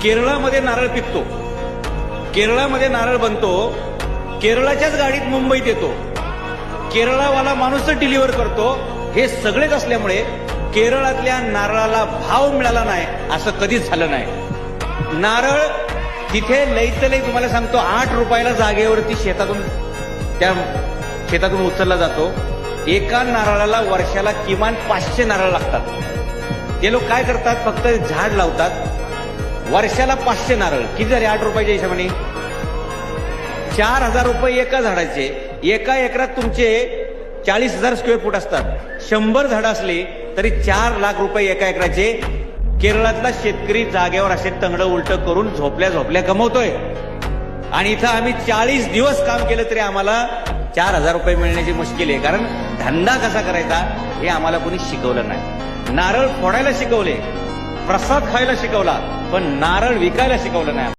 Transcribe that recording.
केरळामध्ये नारळ पिकतो, केरळामध्ये नारळ बनतो, केरळाच्याच गाडीत मुंबईत येतो, केरळवाला माणूसच डिलिव्हर करतो. हे सगळेच असल्यामुळे केरळातल्या नारळाला भाव मिळाला नाही असं कधीच झालं नाही. नारळ तिथे लईत लई तुम्हाला सांगतो 8 रुपयाला जागेवरती शेतातून उचलला जातो. एका नारळाला वर्षाला किमान 500 नारळ लागतात. ते लोक काय करतात, फक्त झाड लावतात. वर्षाला 500 नारळ किती झाले 8 रुपयाच्या हिशोबाने 4,000 रुपये एका झाडाचे. एका एकरात तुमचे 40,000 स्क्वेअर फूट असतात. 100 झाडं असली तरी 4 लाख रुपये एका एकराचे. केरळातला शेतकरी जागेवर असे तंगडं उलटं करून झोपल्या कमवतोय. आणि इथं आम्ही 40 दिवस काम केलं तरी आम्हाला 4,000 रुपये मिळण्याची मुश्किल आहे. कारण धंदा कसा करायचा हे आम्हाला कोणी शिकवलं नाही. नारळ फोडायला शिकवले, प्रसाद खायला शिकवला, पण नारळ विकायला शिकवलं नाही.